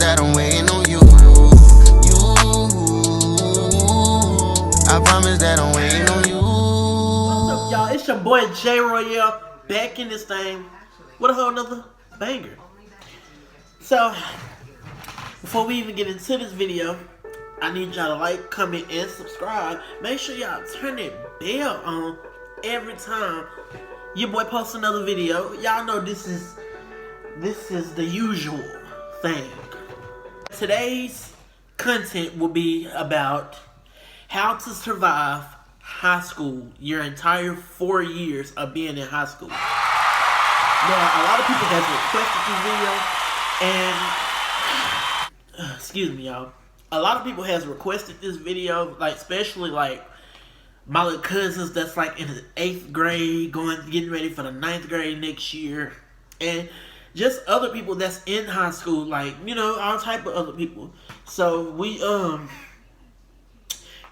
that I'm waiting on you. I promise that I'm waiting on you. What's up, y'all? It's your boy J Royale back in this thing with a whole nother banger. So, before we even get into this video, I need y'all to like, comment, and subscribe. Make sure y'all turn that bell on every time your boy posts another video. Y'all know this is the usual thing. Today's content will be about how to survive high school, your entire 4 years of being in high school. Now, a lot of people have requested this video, and excuse me, y'all. A lot of people has requested this video, like especially like my little cousins that's like in the 8th grade, getting ready for the 9th grade next year, and just other people that's in high school, like, you know, all type of other people. So we finna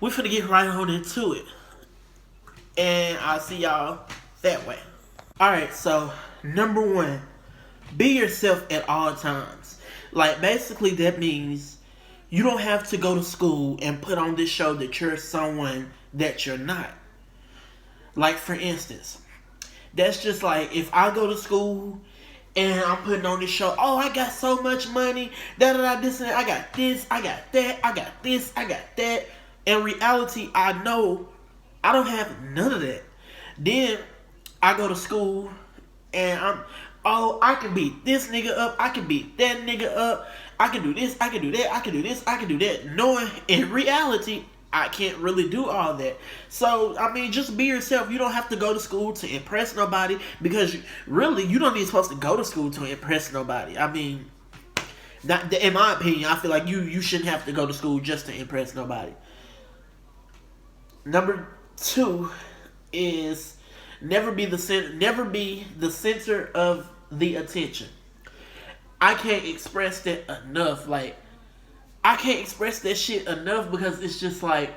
get right on into it, and I'll see y'all that way. Alright, so number 1, be yourself at all times. Like, basically that means you don't have to go to school and put on this show that you're someone that you're not. Like, for instance, that's just like if I go to school and I'm putting on this show, oh, I got so much money, this and that, I got this, I got that, I got this, I got that. In reality, I know I don't have none of that. Then I go to school and I can beat this nigga up, I can beat that nigga up, I can do this, I can do that, I can do this, I can do that. Knowing in reality, I can't really do all that. So, I mean, just be yourself. You don't have to go to school to impress nobody, because really, you don't even supposed to go to school to impress nobody. I mean, in my opinion, I feel like you shouldn't have to go to school just to impress nobody. Number 2 is never be the center of the attention. I can't express that enough. Like, I can't express that shit enough, because it's just like,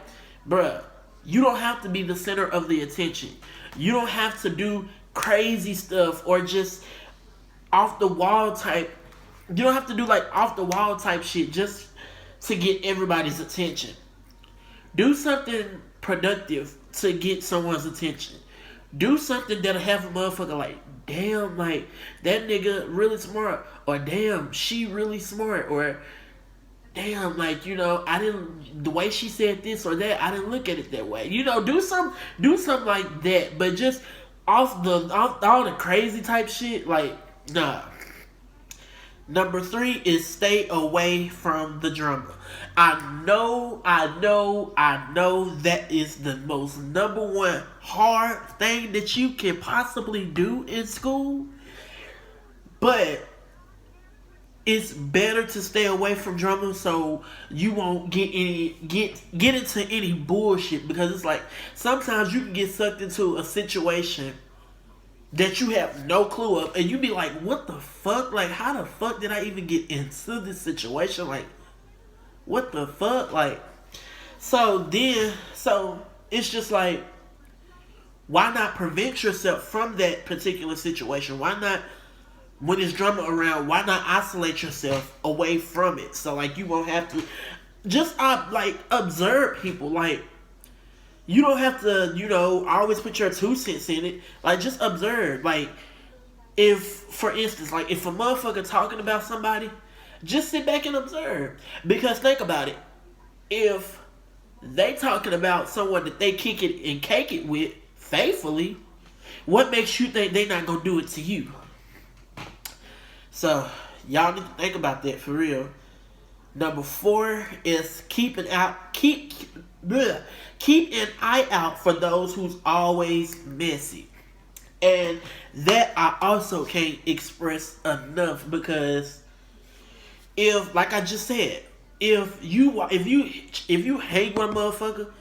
bruh, you don't have to be the center of the attention. You don't have to do crazy stuff or just off the wall type. You don't have to do like off the wall type shit just to get everybody's attention. Do something productive to get someone's attention. Do something that'll have a motherfucker like, damn, like, that nigga really smart, or damn, she really smart, or damn, like, you know, the way she said this or that, I didn't look at it that way. You know, do something like that, but just off all the crazy type shit, like, nah. Number 3 is stay away from the drama. I know that is the most number 1 hard thing that you can possibly do in school, but it's better to stay away from drama so you won't get into any bullshit, because it's like sometimes you can get sucked into a situation that you have no clue of, and you be like, what the fuck? Like, how the fuck did I even get into this situation? Like, what the fuck? Like, so it's just like, why not prevent yourself from that particular situation? Why not, when there's drama around, why not isolate yourself away from it? So, like, you won't have to just like observe people. Like, you don't have to, you know, always put your 2 cents in it. Like, just observe. Like, if, for instance, like, if a motherfucker talking about somebody, just sit back and observe. Because think about it. If they talking about someone that they kick it and cake it with faithfully, what makes you think they not gonna do it to you? So, y'all need to think about that for real. Number 4 is keep an eye out for those who's always messy. And that I also can't express enough, because if, like I just said, if you hang with a motherfucker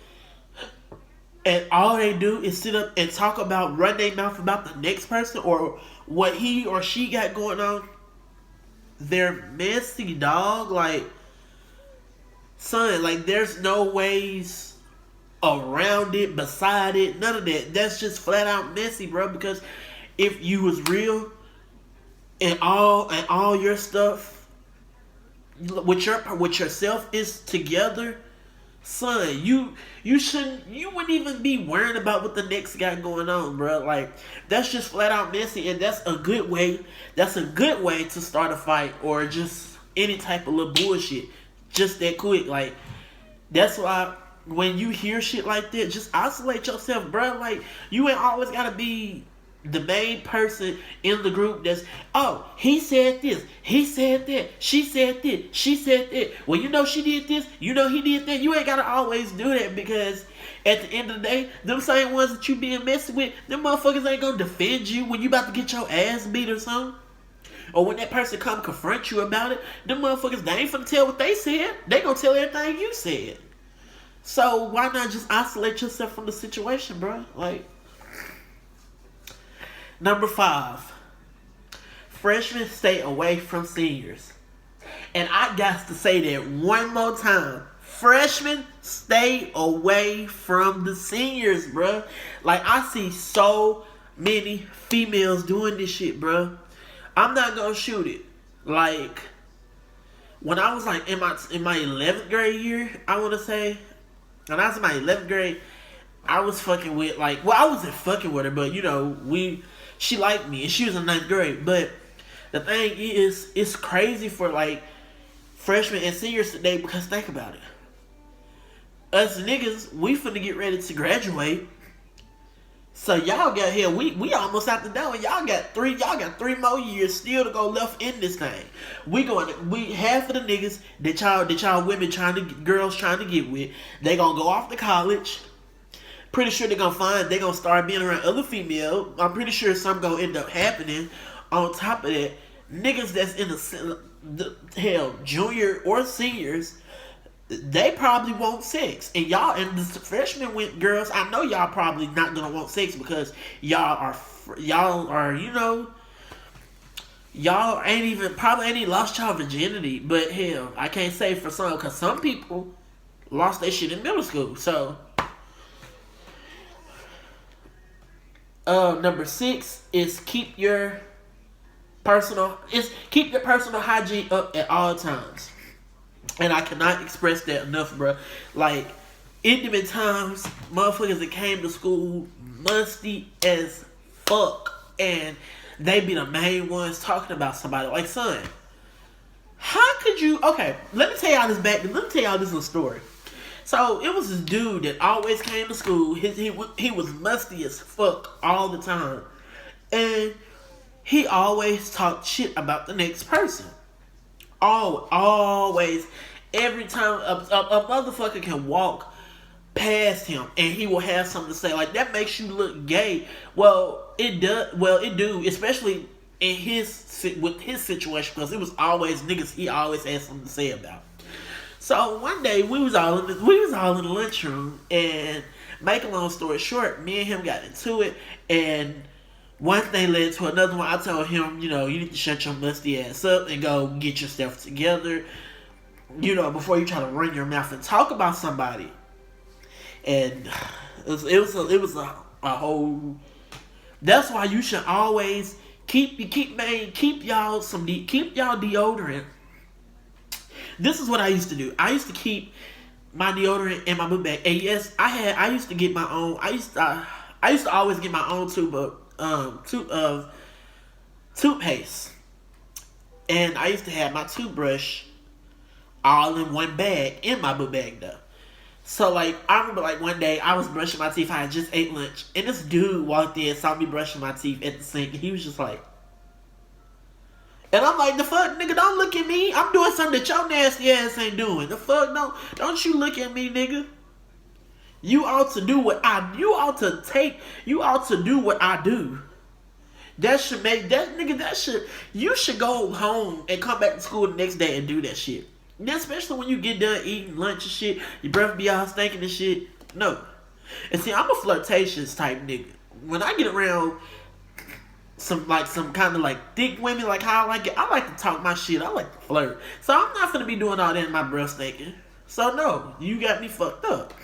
and all they do is sit up and run their mouth about the next person or what he or she got going on, they're messy, dog. Like, son, like, there's no ways around it, beside it, none of that. That's just flat out messy, bro. Because if you was real and all your stuff with yourself is together, son, you wouldn't even be worrying about what the next guy going on, bro. Like, that's just flat out messy, and that's a good way. That's a good way to start a fight or just any type of little bullshit, just that quick. Like, that's why when you hear shit like that, just isolate yourself, bro. Like, you ain't always gotta be the main person in the group that's, oh, he said this, he said that, she said this, she said that. Well, you know she did this, you know he did that. You ain't gotta always do that, because at the end of the day, them same ones that you being messy with, them motherfuckers ain't gonna defend you when you about to get your ass beat or something. Or when that person come confront you about it, them motherfuckers, they ain't finna tell what they said. They gonna tell everything you said. So why not just isolate yourself from the situation, bro? Like, number 5, freshmen stay away from seniors. And I got to say that one more time. Freshmen stay away from the seniors, bro. Like, I see so many females doing this shit, bro. I'm not gonna shoot it. Like, when I was like in my 11th grade year, I want to say, when I was in my 11th grade, I was fucking with, like, well, I wasn't fucking with her, but, you know, she liked me, and she was in 9th grade. But the thing is, it's crazy for, like, freshmen and seniors today, because think about it. Us niggas, we finna get ready to graduate. So y'all got here, we almost out the door, and y'all got 3 more years still to go left in this thing. We half of the niggas that y'all women girls trying to get with, they gonna go off to college. Pretty sure they gonna start being around other female. I'm pretty sure some gonna end up happening. On top of that, niggas that's in the junior or seniors, they probably want sex, and the freshmen with girls, I know y'all probably not gonna want sex, because y'all are you know, y'all probably ain't even lost y'all virginity. But hell, I can't say for some, because some people lost their shit in middle school. So number 6 is keep your personal hygiene up at all times. And I cannot express that enough, bro. Like, intimate times, motherfuckers that came to school musty as fuck, and they be the main ones talking about somebody. Like, son, how could you? Okay, let me tell y'all this little story. So it was this dude that always came to school. He was musty as fuck all the time, and he always talked shit about the next person. Always. Every time a motherfucker can walk past him and he will have something to say. Like, that makes you look gay. Well, it do, especially in his situation, because it was always niggas he always had something to say about. So one day we was all in the lunchroom, and make a long story short, me and him got into it, and one thing led to another one. I told him, you know, you need to shut your musty ass up and go get yourself together, you know, before you try to run your mouth and talk about somebody. And it was a whole. That's why you should always keep y'all deodorant. This is what I used to do. I used to keep my deodorant in my book bag. And yes, I used to get my own. I used to always get my own tube of toothpaste, and I used to have my toothbrush all in one bag in my book bag though. So like, I remember like one day I was brushing my teeth. I had just ate lunch, and this dude walked in, saw me brushing my teeth at the sink, and he was just like, and I'm like, the fuck, nigga, don't look at me. I'm doing something that your nasty ass ain't doing. The fuck, don't you look at me, nigga. You ought to do what I do. That should make that nigga. You should go home and come back to school the next day and do that shit. And especially when you get done eating lunch and shit, your breath be all stinking and shit. No. And see, I'm a flirtatious type nigga. When I get around some kind of like thick women, like how I like it, I like to talk my shit. I like to flirt. So I'm not gonna be doing all that in my breath stinking. So no, you got me fucked up.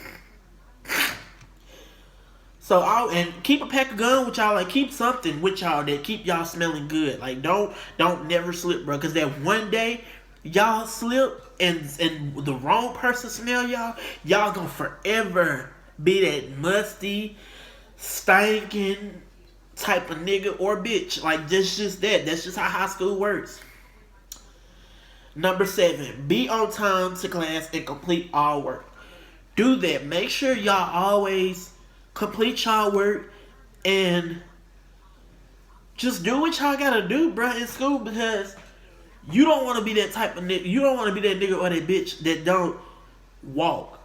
So and keep a pack of gum with y'all. Like, keep something with y'all that keep y'all smelling good. Like, don't never slip, bro. Because that one day y'all slip and the wrong person smell y'all gonna forever be that musty, stinking type of nigga or bitch. Like that's just that. That's just how high school works. Number 7, be on time to class and complete all work. Do that. Make sure y'all always complete y'all work and just do what y'all gotta do, bruh, in school, because you don't want to be that type of nigga. You don't want to be that nigga or that bitch that don't walk.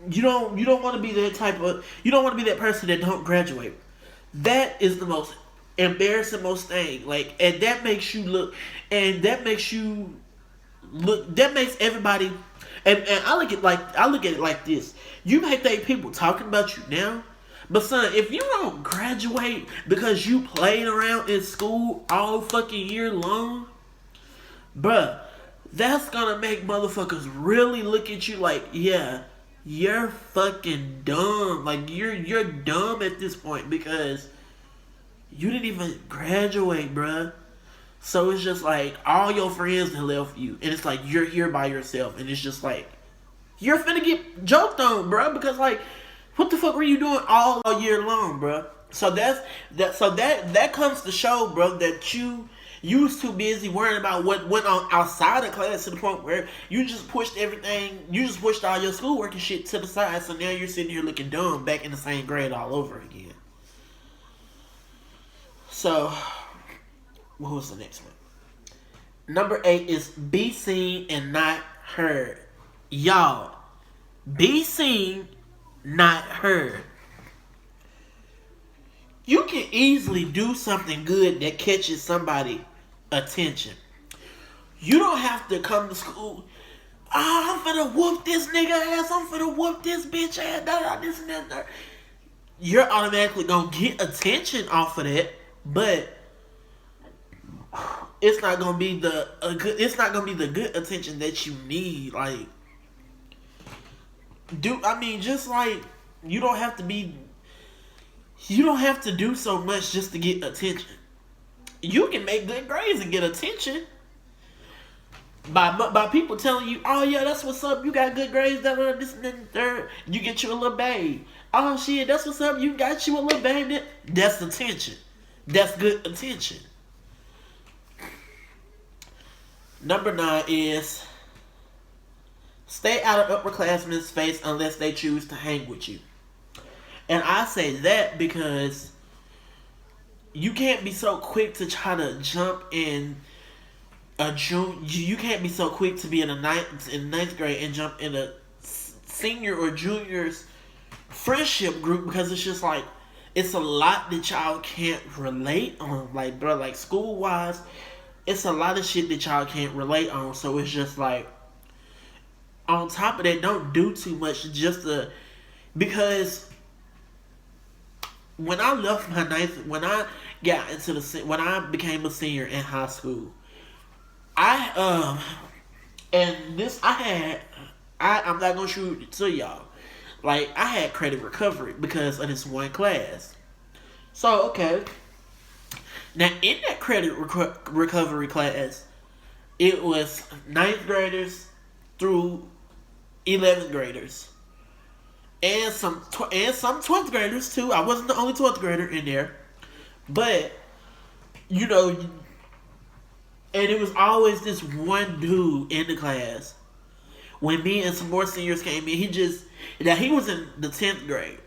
You don't want to be that type of. You don't want to be that person that don't graduate. That is the most embarrassing most thing. Like, and that makes you look, and that makes you look. That makes everybody. And I look at it like this. You may think people talking about you now, but son, if you don't graduate because you played around in school all fucking year long, bruh, that's gonna make motherfuckers really look at you like, yeah, you're fucking dumb. Like you're dumb at this point because you didn't even graduate, bruh. So it's just like all your friends have left you, and it's like you're here by yourself, and it's just like you're finna get joked on, bruh, because like, what the fuck were you doing all year long, bruh? So that comes to show, bro, that you was too busy worrying about what went on outside of class to the point where you just pushed all your schoolwork and shit to the side. So now you're sitting here looking dumb back in the same grade all over again. So, what was the next one? Number 8 is be seen and not heard. Y'all, be seen, not heard. You can easily do something good that catches somebody's attention. You don't have to come to school. I'm finna whoop this nigga ass. I'm finna whoop this bitch ass. This and that. You're automatically gonna get attention off of that, but it's not gonna be the good attention that you need. Like, just like you don't have to do so much just to get attention. You can make good grades and get attention by people telling you, oh yeah, that's what's up, you got good grades, this and that and third. You get you a little babe. Oh shit, that's what's up, you got you a little babe. That's attention. That's good attention. Number 9 is stay out of upperclassmen's face unless they choose to hang with you. And I say that because you can't be so quick to try to jump in a June. You can't be so quick to be in ninth grade and jump in a senior or junior's friendship group, because it's just like it's a lot that y'all can't relate on. Like, bro, like school wise, it's a lot of shit that y'all can't relate on. So it's just like, on top of that, don't do too much because when I left my when I became a senior in high school, I'm not gonna shoot it to y'all. Like, I had credit recovery because of this one class. So, okay. Now, in that credit recovery class, it was 9th graders through 11th graders. And some 12th graders, too. I wasn't the only 12th grader in there. But, and it was always this one dude in the class. When me and some more seniors came in, he was in the 10th grade.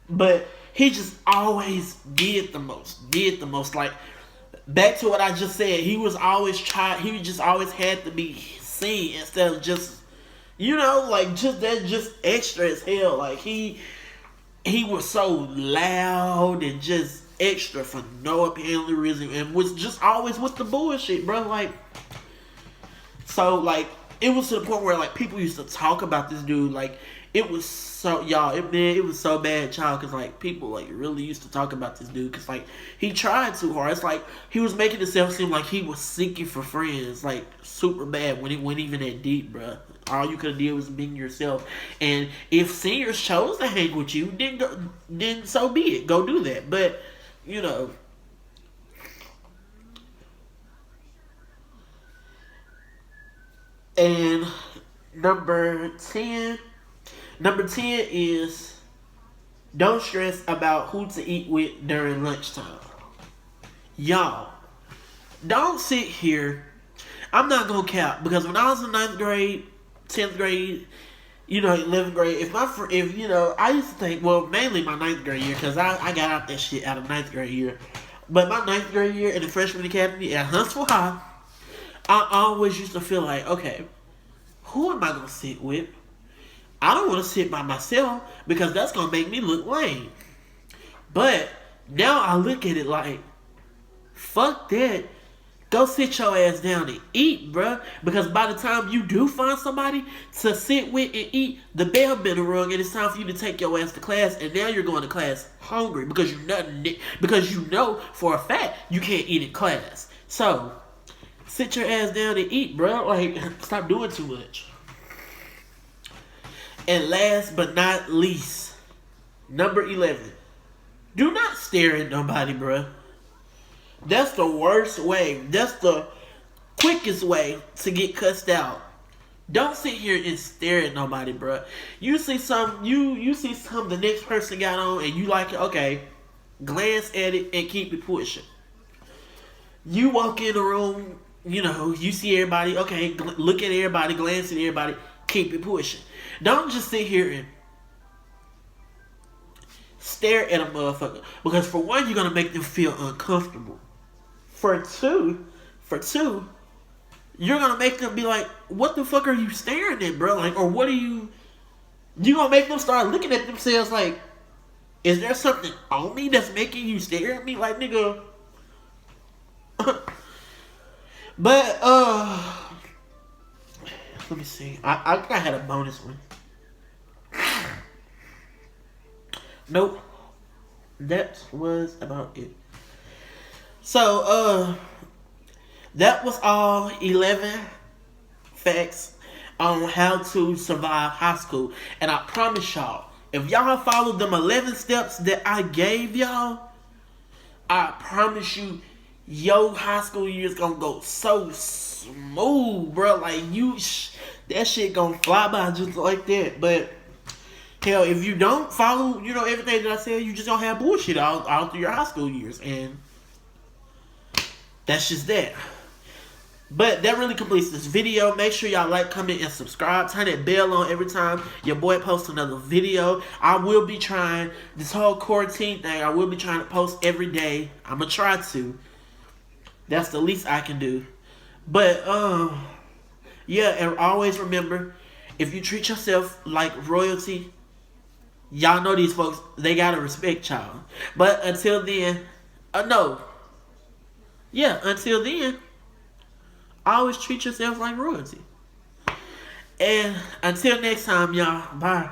But he just always did the most. Like, back to what I just said, he just always had to be seen instead of just, just extra as hell. Like, he was so loud and just extra for no apparent reason, and was just always with the bullshit, bro. Like, so, like, it was to the point where, like, people used to talk about this dude. Like, it was so, it was so bad, child, because, like, people, like, really used to talk about this dude, because, like, he tried too hard. It's like, he was making himself seem like he was seeking for friends, like, super bad, when it went even that deep, bruh. All you could have did was being yourself. And if seniors chose to hang with you, then so be it. Go do that. But, And number 10, number 10 is don't stress about who to eat with during lunchtime. Y'all, don't sit here. I'm not gonna cap because when I was in 9th grade, 10th grade, 11th grade, I used to think, well, mainly my 9th grade year because I got out that shit out of 9th grade year. But my 9th grade year in the freshman academy at Huntsville High, I always used to feel like, okay, who am I gonna sit with? I don't want to sit by myself because that's gonna make me look lame. But now I look at it like, fuck that. Go sit your ass down and eat, bruh. Because by the time you do find somebody to sit with and eat, the bell been rung and it's time for you to take your ass to class. And now you're going to class hungry because you know for a fact you can't eat in class. So sit your ass down and eat, bruh. Like, stop doing too much. And last but not least, number 11. Do not stare at nobody, bruh. That's the worst way. That's the quickest way to get cussed out. Don't sit here and stare at nobody, bruh. You see something the next person got on and you like it, okay. Glance at it and keep it pushing. You walk in the room, you see everybody, okay, look at everybody, glance at everybody, keep it pushing. Don't just sit here and stare at a motherfucker. Because for one, you're going to make them feel uncomfortable. For two, you're going to make them be like, what the fuck are you staring at, bro? Like, or what are you going to make them start looking at themselves like, is there something on me that's making you stare at me? Like, nigga. But, let me see. I think I had a bonus one. Nope. That was about it. So, that was all 11 facts on how to survive high school. And I promise y'all, if y'all followed them 11 steps that I gave y'all, I promise you, your high school year is gonna go so smooth, bro. Like, that shit gonna fly by just like that. But hell, if you don't follow, everything that I said, you just gonna have bullshit all through your high school years, and that's just that. But that really completes this video. Make sure y'all like, comment, and subscribe. Turn that bell on every time your boy posts another video. I will be trying, this whole quarantine thing, I will be trying to post every day. I'm gonna try to. That's the least I can do. But, yeah, and always remember, if you treat yourself like royalty, y'all know these folks, they gotta respect y'all. But until then, until then, always treat yourself like royalty. And until next time, y'all, bye.